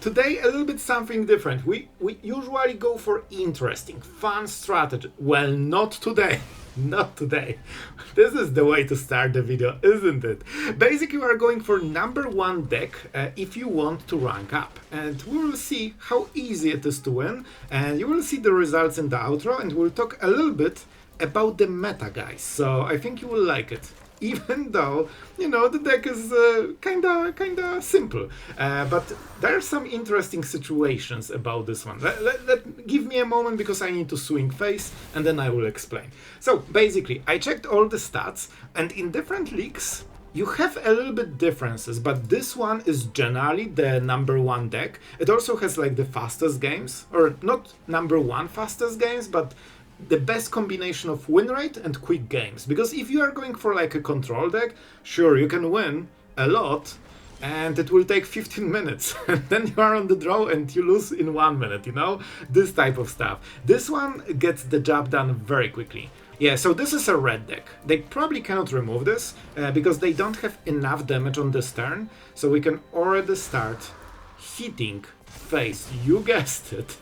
Today a little bit something different. We usually go for interesting, fun strategy. Well, not today. Not today. This is the way to start the video, isn't it? Basically, we are going for number one deck if you want to rank up. And we will see how easy it is to win. And you will see the results in the outro. And we'll talk a little bit about the meta, guys. So I think you will like it. Even though, you know, the deck is kinda simple. But there are some interesting situations about this one. Give me a moment because I need to swing face and then I will explain. So basically, I checked all the stats and in different leagues, you have a little bit differences, but this one is generally the number one deck. It also has like the fastest games, or not number one fastest games, but the best combination of win rate and quick games. Because if you are going for like a control deck, sure, you can win a lot and it will take 15 minutes and then you are on the draw and you lose in 1 minute, you know, this type of stuff. This one gets the job done very quickly. Yeah, so this is a red deck. They probably cannot remove this because they don't have enough damage on this turn, so we can already start hitting face, you guessed it,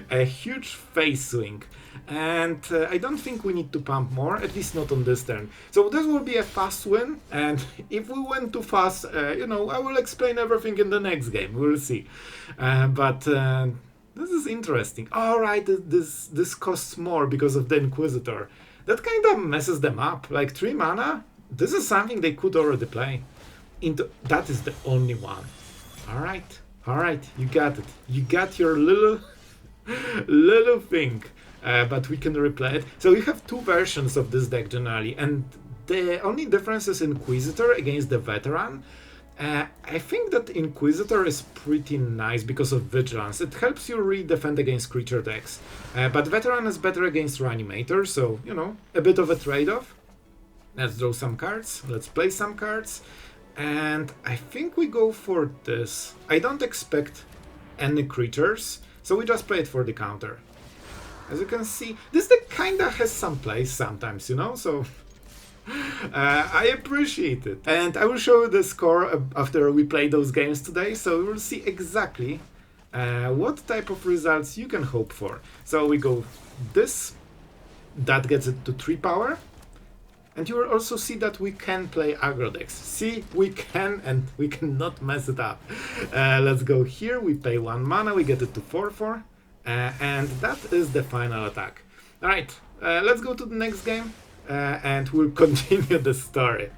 a huge face swing. And I don't think we need to pump more, at least not on this turn. So this will be a fast win, and if we win too fast, you know, I will explain everything in the next game, we'll see. But this is interesting. Alright, this costs more because of the Inquisitor. That kind of messes them up, like 3 mana, this is something they could already play. That is the only one. Alright, you got it. You got your little thing. But we can replay it. So you have two versions of this deck generally, and the only difference is Inquisitor against the Veteran. I think that Inquisitor is pretty nice because of Vigilance. It helps you really defend against creature decks. But Veteran is better against Reanimator, so, you know, a bit of a trade-off. Let's draw some cards, let's play some cards. And I think we go for this. I don't expect any creatures, so we just play it for the counter. As you can see, this deck kinda has some place sometimes, you know, so I appreciate it. And I will show you the score after we play those games today, so we will see exactly what type of results you can hope for. So we go this, that gets it to 3 power, and you will also see that we can play aggro decks. See, we can, and we cannot mess it up. Let's go here, we pay 1 mana, we get it to 4/4. And that is the final attack. Alright, let's go to the next game and we'll continue the story.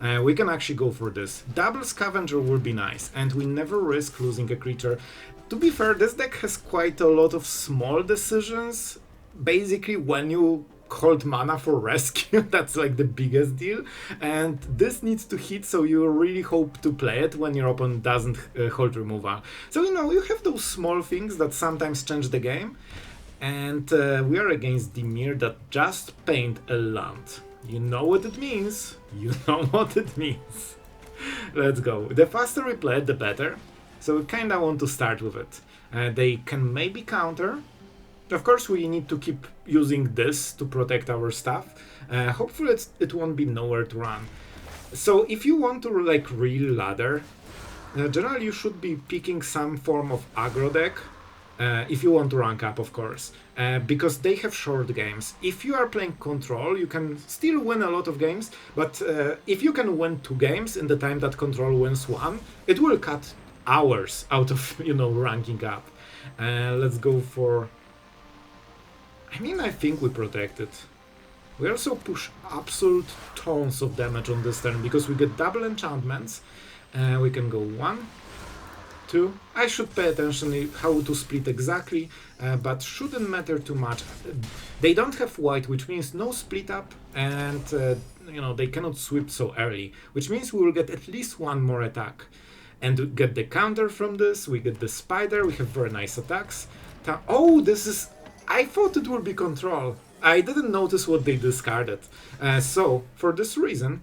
We can actually go for this. Double Scavenger will be nice, and we never risk losing a creature. To be fair, this deck has quite a lot of small decisions. Basically, when you hold mana for rescue, that's like the biggest deal, and this needs to hit, so you really hope to play it when your opponent doesn't hold removal. So, you know, you have those small things that sometimes change the game, and we are against Dimir that just paint a land. You know what it means. You know what it means. Let's go. The faster we play it, the better, so we kinda want to start with it. They can maybe counter. Of course, we need to keep using this to protect our stuff. Hopefully it won't be nowhere to run. So if you want to like real ladder, generally you should be picking some form of aggro deck. If you want to rank up, of course, because they have short games. If you are playing control, you can still win a lot of games, but if you can win 2 games in the time that control wins 1, it will cut hours out of, you know, ranking up. Let's go for... I think we protect it. We also push absolute tons of damage on this turn because we get double enchantments. We can go 1, 2. I should pay attention how to split exactly, but shouldn't matter too much. They don't have white, which means no split up, and you know, they cannot sweep so early, which means we will get at least 1 more attack. And to get the counter from this, we get the spider, we have very nice attacks. Oh, this is... I thought it would be control. I didn't notice what they discarded. So, for this reason,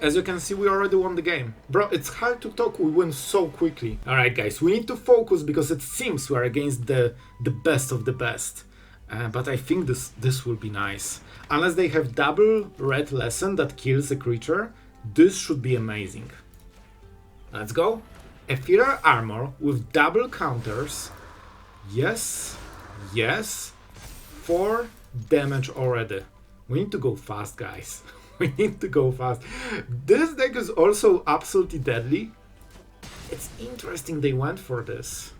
as you can see, we already won the game. Bro, it's hard to talk, we win so quickly. Alright guys, we need to focus because it seems we're against the best of the best. But I think this will be nice. Unless they have double red lesson that kills a creature, this should be amazing. Let's go. Ethereal Armor with double counters. Yes, yes. 4 damage already. We need to go fast, guys. We need to go fast. This deck is also absolutely deadly. It's interesting they went for this.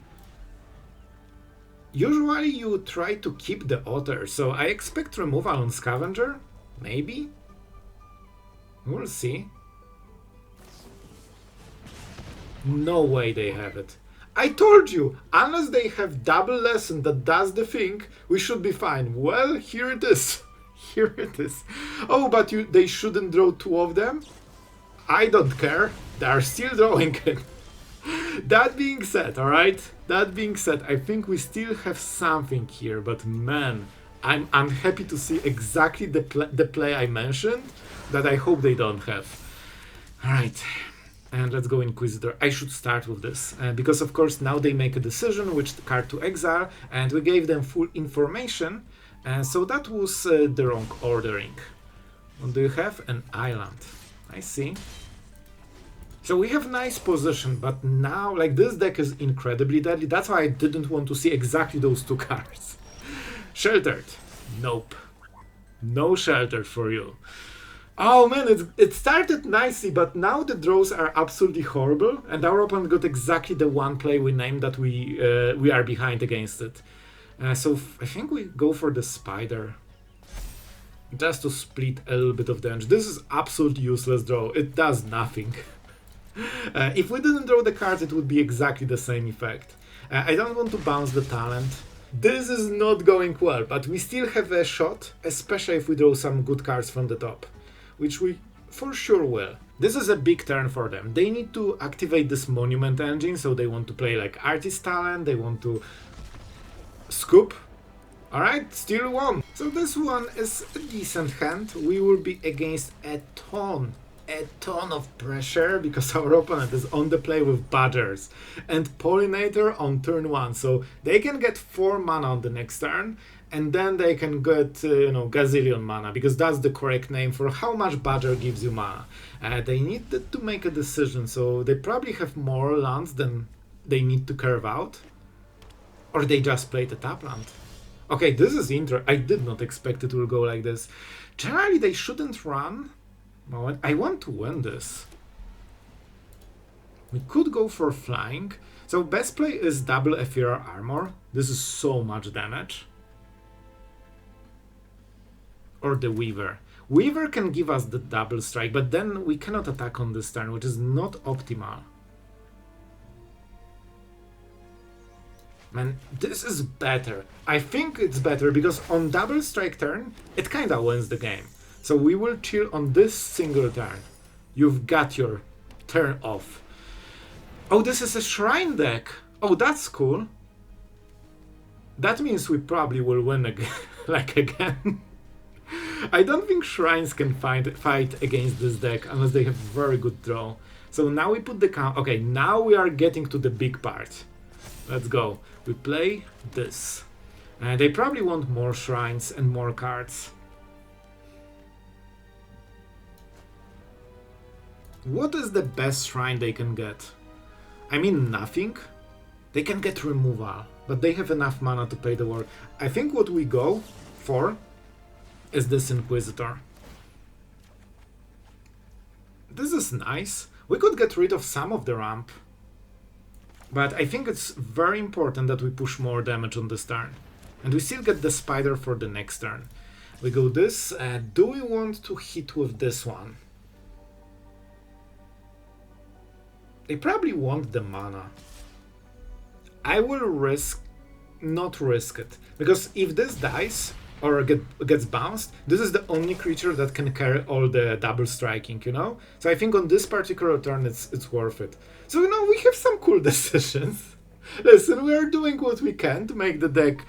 Usually you try to keep the Otter, so I expect removal on Scavenger. Maybe? We'll see. No way they have it. I told you, unless they have double lesson that does the thing, we should be fine. Well, here it is. Here it is. Oh, but they shouldn't draw 2 of them? I don't care. They are still drawing it. That being said, alright? That being said, I think we still have something here, but man, I'm happy to see exactly the play I mentioned that I hope they don't have. Alright. And let's go Inquisitor. I should start with this, because of course now they make a decision which card to exile, and we gave them full information, so that was the wrong ordering. What do you have? An island. I see. So we have nice position, but now, like, this deck is incredibly deadly. That's why I didn't want to see exactly those 2 cards. Sheltered. Nope. No shelter for you. Oh man, it started nicely, but now the draws are absolutely horrible, and our opponent got exactly the one play we named that we are behind against it. So I think we go for the Spider. Just to split a little bit of damage. This is absolutely useless draw. It does nothing. If we didn't draw the cards, it would be exactly the same effect. I don't want to bounce the talent. This is not going well, but we still have a shot, especially if we draw some good cards from the top, which we for sure will. This is a big turn for them. They need to activate this Monument engine, so they want to play like Artist Talent, they want to scoop. Alright, still 1. So this one is a decent hand. We will be against a ton of pressure because our opponent is on the play with Badgers and Pollinator on turn 1, so they can get 4 mana on the next turn, and then they can get gazillion mana, because that's the correct name for how much Badger gives you mana. They need to make a decision, so they probably have more lands than they need to curve out, or they just played a tap land. Okay, this is interesting. I did not expect it will go like this. Generally they shouldn't run. I want to win this. We could go for flying. So best play is double Ethereal Armor. This is so much damage. Or the Weaver. Weaver can give us the double strike, but then we cannot attack on this turn, which is not optimal. Man, this is better. I think it's better because on double strike turn, it kinda wins the game. So we will chill on this single turn. You've got your turn off. Oh, this is a shrine deck. Oh, that's cool. That means we probably will win again. again. I don't think shrines can fight against this deck unless they have very good draw. So now we put the count. Okay, now we are getting to the big part. Let's go. We play this. They probably want more shrines and more cards. What is the best shrine they can get? I mean, nothing. They can get removal, but they have enough mana to pay the war. I think what we go for is this Inquisitor. This is nice. We could get rid of some of the ramp, but I think it's very important that we push more damage on this turn. And we still get the Spider for the next turn. We go this. Do we want to hit with this one? They probably want the mana. I will not risk it, because if this dies or gets bounced, this is the only creature that can carry all the double striking, you know? So I think on this particular turn it's worth it. So, we have some cool decisions. Listen, we are doing what we can to make the deck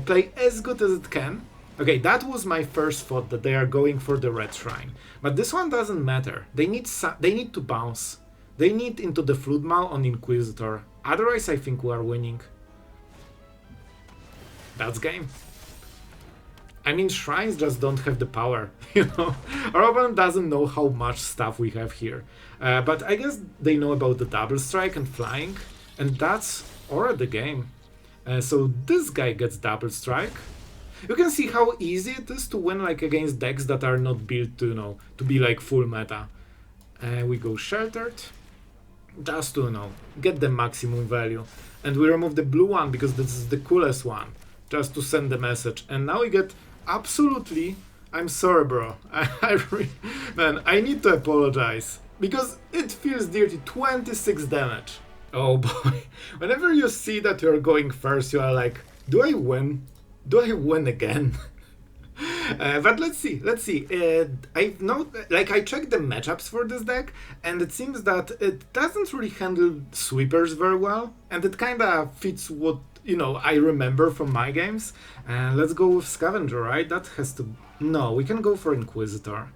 play as good as it can. Okay, that was my first thought, that they are going for the red shrine. But this one doesn't matter. They need to bounce. They need into the Floodmaw on Inquisitor. Otherwise, I think we are winning. That's game. I mean, shrines just don't have the power, you know? Our opponent doesn't know how much stuff we have here. But I guess they know about the double strike and flying, and that's already the game. So this guy gets double strike. You can see how easy it is to win like against decks that are not built to, you know, to be like full meta. We go sheltered, just to, you know, get the maximum value. And we remove the blue one because this is the coolest one, just to send the message. And now we get absolutely, I'm sorry bro, man, I need to apologize. Because it feels dirty, 26 damage. Oh boy, whenever you see that you're going first, you are like, do I win? Do I win again? But let's see. I know, like, I checked the matchups for this deck, and it seems that it doesn't really handle sweepers very well, and it kinda fits what, you know, I remember from my games. Let's go with Scavenger, right? That has to... No, we can go for Inquisitor.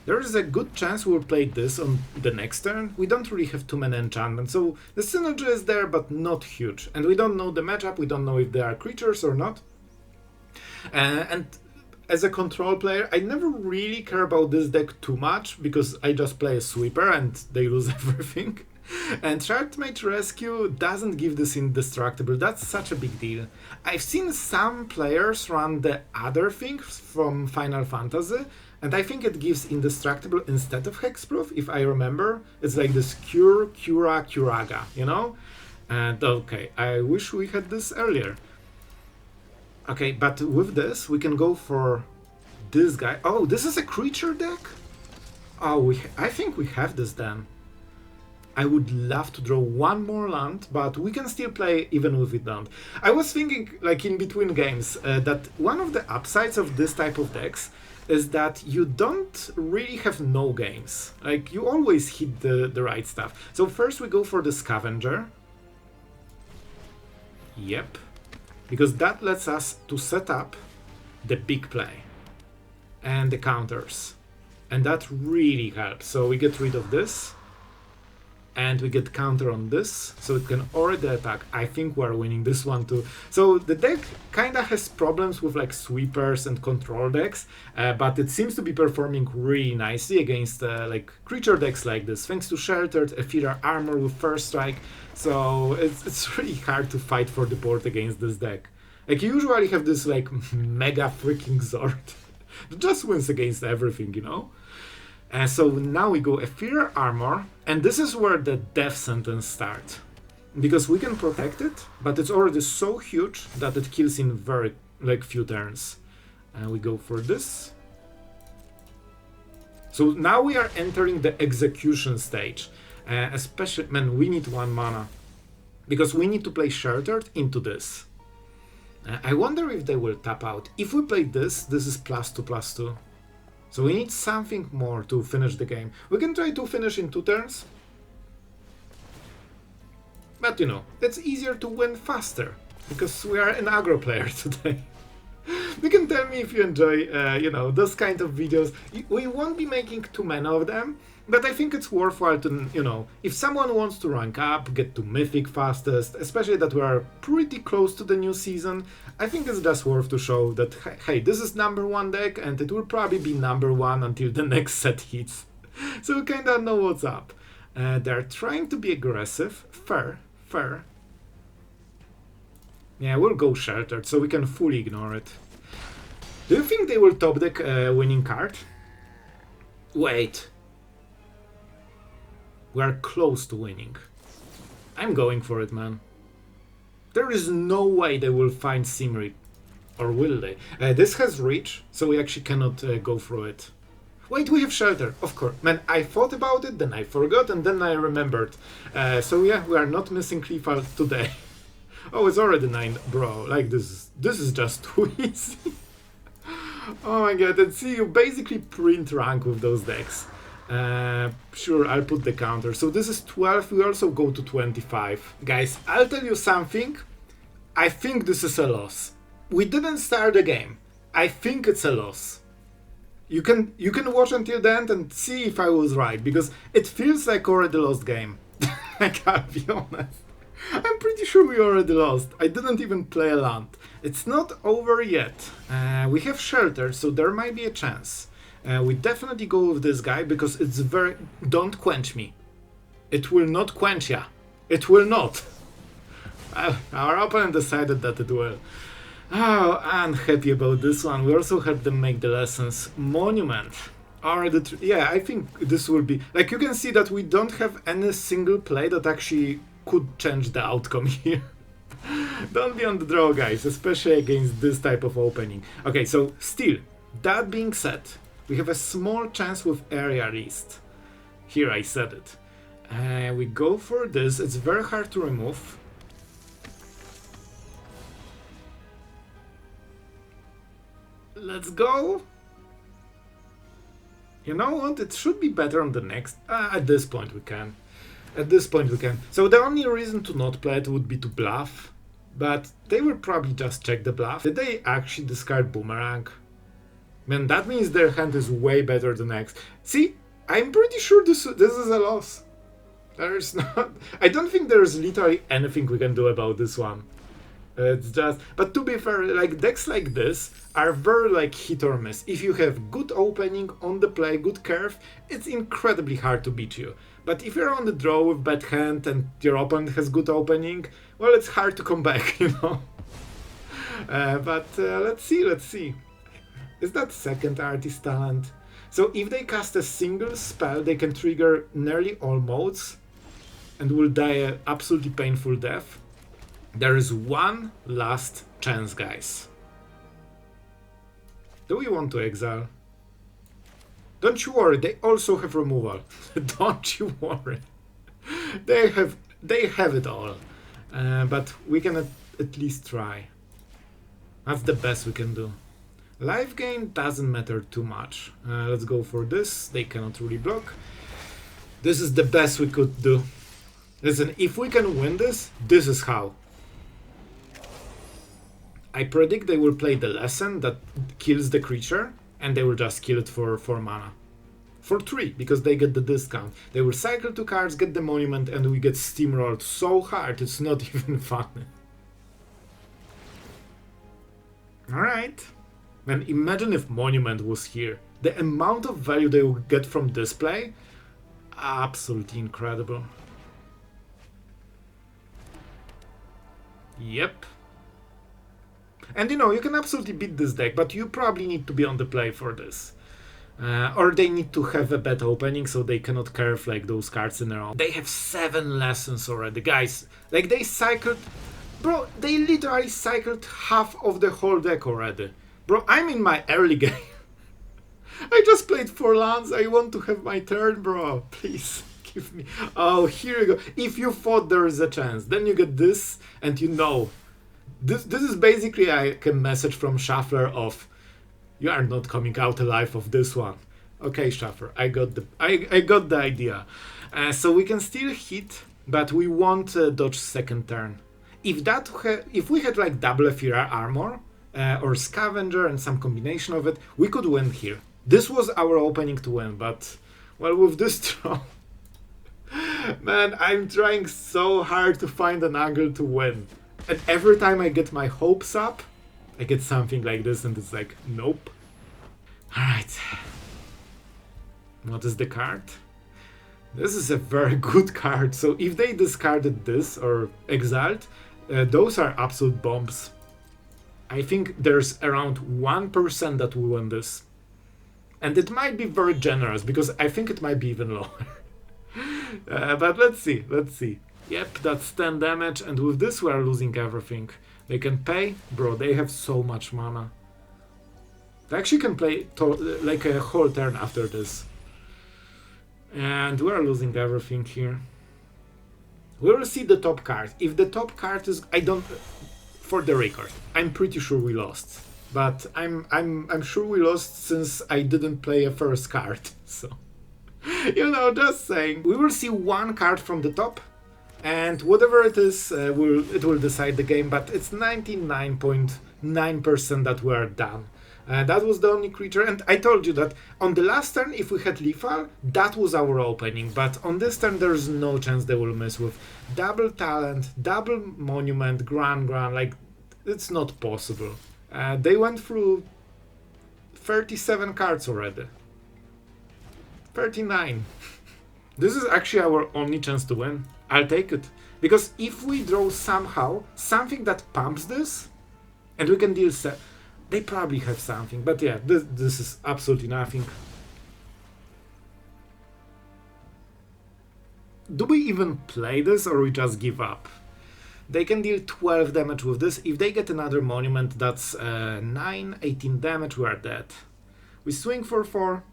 There is a good chance we'll play this on the next turn. We don't really have too many enchantments, so the synergy is there, but not huge. And we don't know the matchup, we don't know if they are creatures or not. And as a control player, I never really care about this deck too much, because I just play a sweeper and they lose everything. And Shardmage Rescue doesn't give this indestructible, that's such a big deal. I've seen some players run the other thing from Final Fantasy, and I think it gives indestructible instead of hexproof, if I remember. It's like this Cure, Cura, Curaga, you know? And okay, I wish we had this earlier. Okay, but with this, we can go for this guy. Oh, this is a creature deck? Oh, I think we have this then. I would love to draw one more land, but we can still play even if we don't. I was thinking, like in between games, that one of the upsides of this type of decks is that you don't really have no games. Like, you always hit the right stuff. So first we go for the Scavenger. Yep. Because that lets us to set up the big play and the counters. And that really helps. So we get rid of this. And we get counter on this, so it can already attack. I think we're winning this one too. So the deck kinda has problems with like sweepers and control decks, but it seems to be performing really nicely against like creature decks like this, thanks to Sheltered, Ethereal Armor with First Strike. So it's really hard to fight for the board against this deck. Like, you usually have this like mega freaking Zord that just wins against everything, you know? So now we go Ethereal Armor, and this is where the death sentence starts. Because we can protect it, but it's already so huge that it kills in very like few turns. And we go for this. So now we are entering the execution stage. Especially, man, we need 1 mana. Because we need to play Sheltered into this. I wonder if they will tap out. If we play this, this is +2/+2. So we need something more to finish the game. We can try to finish in 2 turns. But you know, it's easier to win faster. Because we are an aggro player today. You can tell me if you enjoy, you know, those kind of videos. We won't be making too many of them. But I think it's worthwhile to, you know, if someone wants to rank up, get to Mythic fastest, especially that we are pretty close to the new season, I think it's just worth to show that, hey, this is #1 deck, and it will probably be #1 until the next set hits. So we kinda know what's up. They're trying to be aggressive. Fair. Yeah, we'll go Sheltered, so we can fully ignore it. Do you think they will top deck winning card? Wait. We are close to winning. I'm going for it, man. There is no way they will find Simri. Or will they? This has reach, so we actually cannot go through it. Wait, we have Shelter, of course. Man, I thought about it, then I forgot, and then I remembered. So yeah, we are not missing Clifford today. Oh, it's already 9, bro. Like, this is just too easy. Oh my god, and see, you basically print rank with those decks. Sure, I'll put the counter. So this is 12, we also go to 25. Guys, I'll tell you something. I think this is a loss. We didn't start the game. I think it's a loss. You can watch until the end and see if I was right, because it feels like already lost game. I gotta be honest. I'm pretty sure we already lost. I didn't even play a land. It's not over yet. We have shelter, so there might be a chance. We definitely go with this guy because it's very... Don't quench me. It will not quench ya. It will not. Our opponent decided that it will. Oh, I'm happy about this one. We also helped them make the lessons. Monument. Yeah, I think this will be... Like, you can see that we don't have any single play that actually could change the outcome here. Don't be on the draw, guys, especially against this type of opening. Okay, so still, that being said, we have a small chance with Aerialist. Here I said it. We go for this. It's very hard to remove. Let's go. You know what? It should be better on the next. At this point we can. At this point we can. So the only reason to not play it would be to bluff. But they will probably just check the bluff. Did they actually discard Boomerang? Man, that means their hand is way better than X. See, I'm pretty sure this is a loss. There's not... I don't think there's literally anything we can do about this one. It's just... But to be fair, like, decks like this are very, like, hit or miss. If you have good opening on the play, good curve, it's incredibly hard to beat you. But if you're on the draw with bad hand and your opponent has good opening, well, it's hard to come back, you know. Let's see. Is that second artist talent? So if they cast a single spell, they can trigger nearly all modes and will die an absolutely painful death. There is one last chance, guys. Do we want to exile? Don't you worry, they also have removal. Don't you worry. They have it all. But we can at least try. That's the best we can do. Life gain doesn't matter too much. Let's go for this. They cannot really block. This is the best we could do. Listen, if we can win this, this is how. I predict they will play the lesson that kills the creature, and they will just kill it for 4 mana. For 3, because they get the discount. They will cycle 2 cards, get the monument, and we get steamrolled so hard it's not even funny. Alright. Man, imagine if monument was here. The amount of value they will get from this play, absolutely incredible. Yep. And you know, you can absolutely beat this deck, but you probably need to be on the play for this. Or they need to have a bad opening so they cannot curve like those cards in their own. They have 7 lessons already, guys. Like, they cycled... Bro, they literally cycled half of the whole deck already. Bro, I'm in my early game. I just played 4 lands. I want to have my turn, bro. Please, give me... Oh, here you go. If you thought there is a chance, then you get this, and you know... This is basically like a message from Shuffler of... You are not coming out alive of this one. Okay, Shuffler, I got the idea. So we can still hit, but we won't dodge second turn. If we had like double Ethereal Armor, or Scavenger and some combination of it, we could win here. This was our opening to win, but, well, with this draw... Man, I'm trying so hard to find an angle to win. And every time I get my hopes up, I get something like this and it's like, nope. Alright. What is the card? This is a very good card. So if they discarded this or exiled, those are absolute bombs. I think there's around 1% that will win this. And it might be very generous because I think it might be even lower. But let's see. Yep, that's 10 damage, and with this we are losing everything. They can pay? Bro, they have so much mana. They actually can play like a whole turn after this. And we are losing everything here. We will see the top card. If the top card is... For the record, I'm pretty sure we lost. But I'm sure we lost since I didn't play a first card, so... You know, just saying. We will see one card from the top. And whatever it is, it will decide the game, but it's 99.9% that we are done. That was the only creature, and I told you that on the last turn, if we had lethal, that was our opening, but on this turn there's no chance they will mess with double talent, double monument, grand, like, it's not possible. They went through 37 cards already. 39. This is actually our only chance to win. I'll take it. Because if we draw somehow something that pumps this, and we can deal they probably have something, but yeah, this is absolutely nothing. Do we even play this, or we just give up? They can deal 12 damage with this. If they get another monument, that's 9, 18 damage, we are dead. We swing for 4.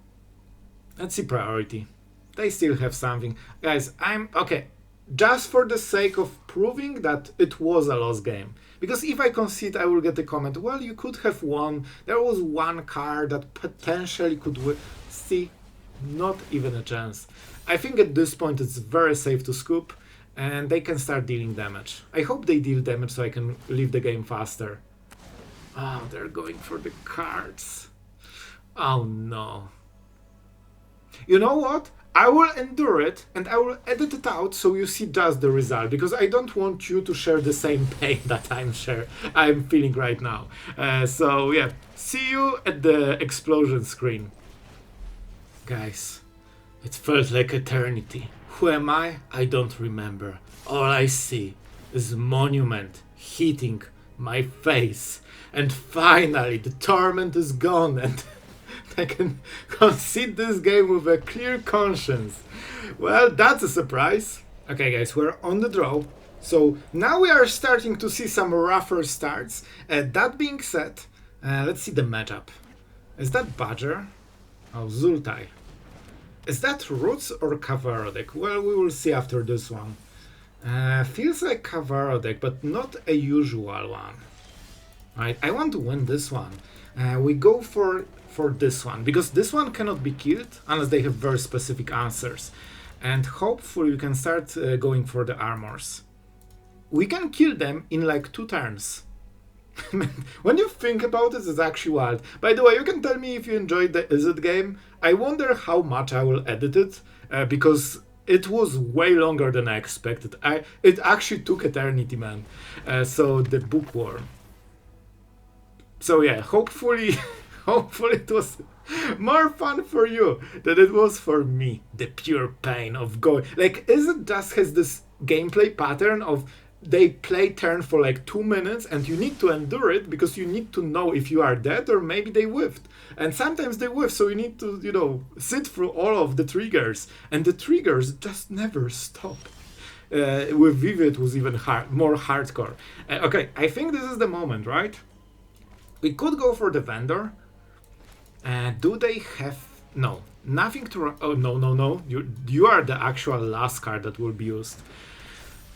Let's see priority. They still have something. Guys, okay, just for the sake of proving that it was a lost game. Because if I concede, I will get a comment, well, you could have won. There was one card that potentially could win. See, not even a chance. I think at this point it's very safe to scoop, and they can start dealing damage. I hope they deal damage so I can leave the game faster. Oh, they're going for the cards. Oh no. You know what? I will endure it, and I will edit it out so you see just the result, because I don't want you to share the same pain that I'm feeling right now. So yeah, see you at the explosion screen. Guys, it felt like eternity. Who am I? I don't remember. All I see is monument hitting my face, and finally the torment is gone, and I can concede this game with a clear conscience. Well, that's a surprise. Okay, guys, we're on the draw. So now we are starting to see some rougher starts. That being said, let's see the matchup. Is that Badger? Oh, Zultai. Is that Roots or Kavaro deck? Well, we will see after this one. Feels like Kavaro deck, but not a usual one. Right, I want to win this one. We go for this one, because this one cannot be killed unless they have very specific answers, and hopefully we can start going for the armors. We can kill them in like 2 turns. When you think about it, it's actually wild. By the way, you can tell me if you enjoyed the Is It game. I wonder how much I will edit it, because it was way longer than I expected. It actually took eternity, man. So the bookworm. So yeah, hopefully it was more fun for you than it was for me. The pure pain of going. Like, Is It just has this gameplay pattern of they play turn for like 2 minutes and you need to endure it because you need to know if you are dead or maybe they whiffed. And sometimes they whiff, so you need to, sit through all of the triggers. And the triggers just never stop. With Vivi it was even more hardcore. Okay, I think this is the moment, right? We could go for the vendor. Do they have... No, nothing to... Oh, no. You are the actual last card that will be used.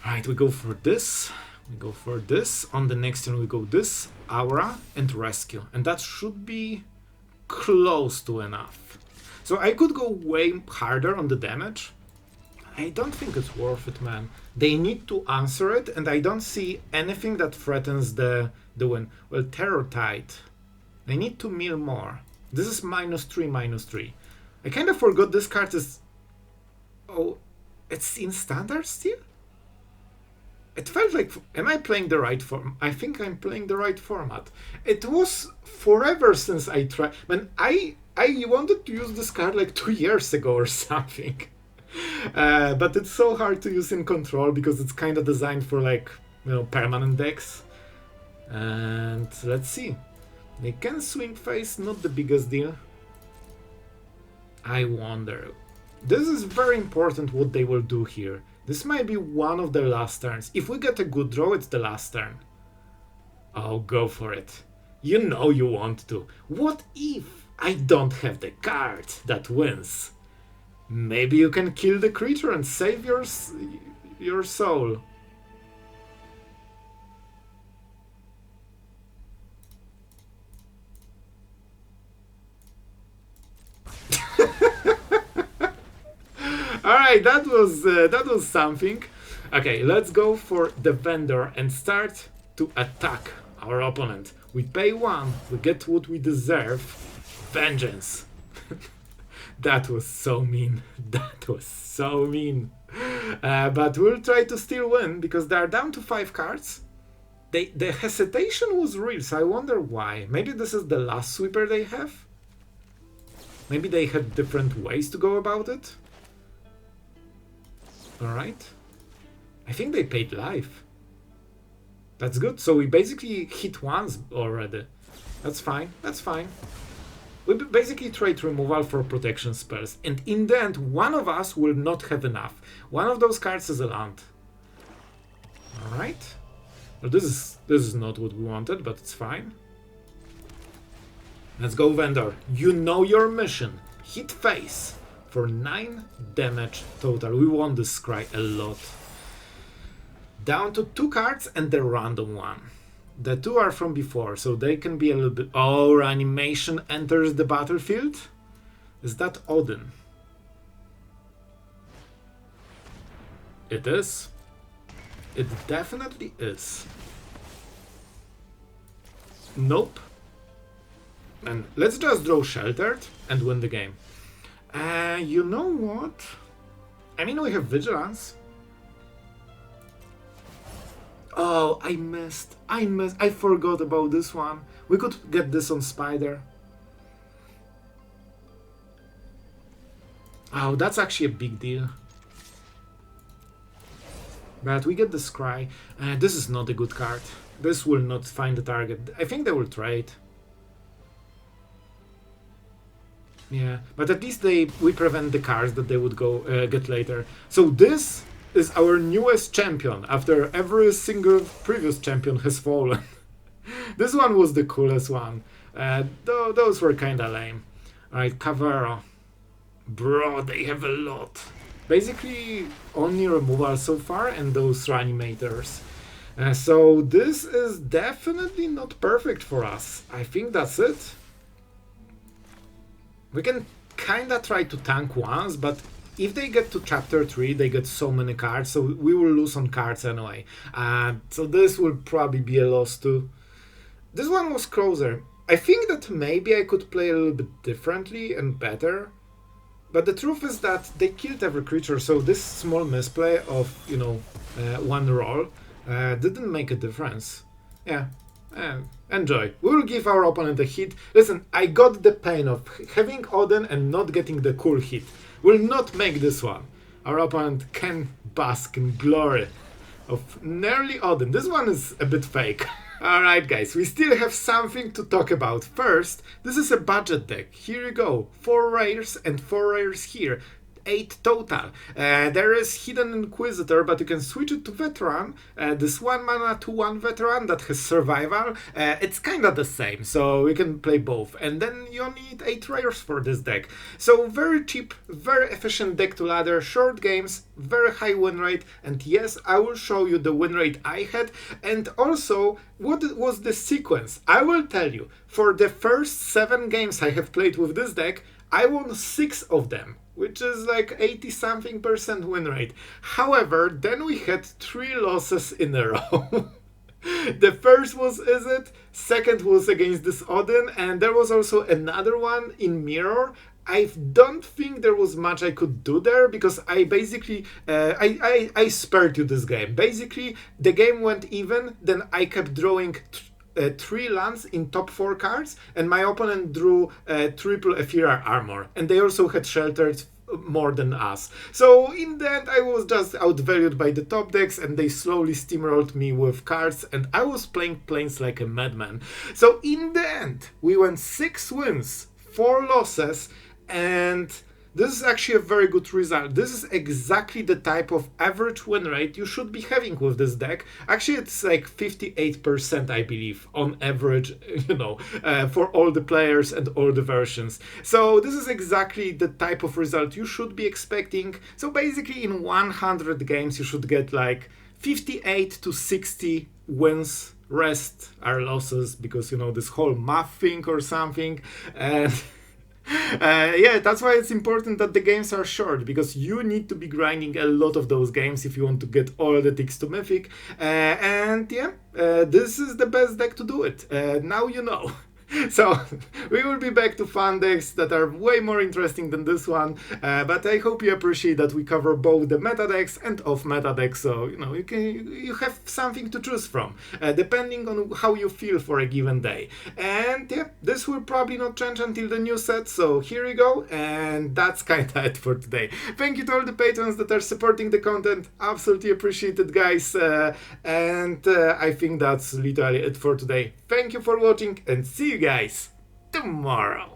Right, we go for this. We go for this. On the next turn we go this, Aura, and Rescue. And that should be close to enough. So I could go way harder on the damage. I don't think it's worth it, man. They need to answer it, and I don't see anything that threatens the win. Well, Terror Tide. They need to mill more. This is -3/-3. I kind of forgot this card is... Oh, it's in standard still? It felt like... Am I playing the right form? I think I'm playing the right format. It was forever since I tried... Man, I wanted to use this card like 2 years ago or something. But it's so hard to use in Control because it's kind of designed for like, permanent decks. And let's see. They can swing face, not the biggest deal. I wonder. This is very important what they will do here. This might be one of their last turns. If we get a good draw, it's the last turn. Oh, go for it. You know you want to. What if I don't have the card that wins? Maybe you can kill the creature and save your soul. Alright, that was something. Okay, let's go for the vendor and start to attack our opponent. We pay 1, we get what we deserve. Vengeance. That was so mean. That was so mean. But we'll try to still win because they are down to 5 cards. The hesitation was real, so I wonder why. Maybe this is the last sweeper they have? Maybe they had different ways to go about it? Alright. I think they paid life. That's good. So we basically hit once already. That's fine. That's fine. We basically trade removal for protection spells. And in the end, one of us will not have enough. One of those cards is a land. Alright. Well, this is not what we wanted, but it's fine. Let's go, Vendor. You know your mission. Hit face for 9 damage total. We won this scry a lot. Down to 2 cards and the random one. The 2 are from before, so they can be a little bit... Oh, animation enters the battlefield? Is that Odin? It is. It definitely is. Nope. And let's just draw Sheltered and win the game. You know what? I mean, we have Vigilance. Oh, I missed. I forgot about this one. We could get this on Spider. Oh, that's actually a big deal. But we get the Scry. This is not a good card. This will not find the target. I think they will trade. Yeah, but at least we prevent the cards that they would go get later. So this is our newest champion after every single previous champion has fallen. This one was the coolest one. Those were kinda lame. Alright, Cavero. Bro, they have a lot. Basically only removal so far and those reanimators. So this is definitely not perfect for us. I think that's it. We can kinda try to tank once, but if they get to chapter 3, they get so many cards, so we will lose on cards anyway. So this will probably be a loss too. This one was closer. I think that maybe I could play a little bit differently and better. But the truth is that they killed every creature, so this small misplay of, you know, one roll didn't make a difference. Yeah. Enjoy. We will give our opponent a hit. Listen, I got the pain of having Odin and not getting the cool hit. Will not make this one. Our opponent can bask in glory of nearly Odin. This one is a bit fake. Alright guys, we still have something to talk about. First, this is a budget deck. Here you go. 4 rares and 4 rares here. 8 total. There is Hidden Inquisitor, but you can switch it to Veteran. This 1 mana 2/1 Veteran that has Survival. It's kinda the same, so you can play both. And then you only need 8 rares for this deck. So very cheap, very efficient deck to ladder, short games, very high win rate. And yes, I will show you the win rate I had. And also, what was the sequence? I will tell you. For the first 7 games I have played with this deck, I won 6 of them, which is like 80-something% win rate. However, then we had 3 losses in a row. The first was Izzet, second was against this Odin, and there was also another one in Mirror. I don't think there was much I could do there because I basically, I spared you this game. Basically, the game went even, then I kept drawing 3 lands in top 4 cards, and my opponent drew triple Ethereal Armor, and they also had sheltered more than us. So in the end I was just outvalued by the top decks, and they slowly steamrolled me with cards, and I was playing planes like a madman. So in the end we went 6 wins, 4 losses, and this is actually a very good result. This is exactly the type of average win rate you should be having with this deck. Actually, it's like 58%, I believe, on average, you know, for all the players and all the versions. So this is exactly the type of result you should be expecting. So basically, in 100 games, you should get like 58 to 60 wins. Rest are losses because, you know, this whole math thing or something. And Yeah, that's why it's important that the games are short, because you need to be grinding a lot of those games if you want to get all the ticks to Mythic. And yeah, this is the best deck to do it. Now you know. So we will be back to fun decks that are way more interesting than this one, but I hope you appreciate that we cover both the meta decks and off meta decks, so you know you have something to choose from depending on how you feel for a given day. And yeah, this will probably not change until the new set, so here you go, and that's kinda it for today. Thank you to all the patrons that are supporting the content, absolutely appreciate it, guys. And I think that's literally it for today. Thank you for watching, and see you guys tomorrow.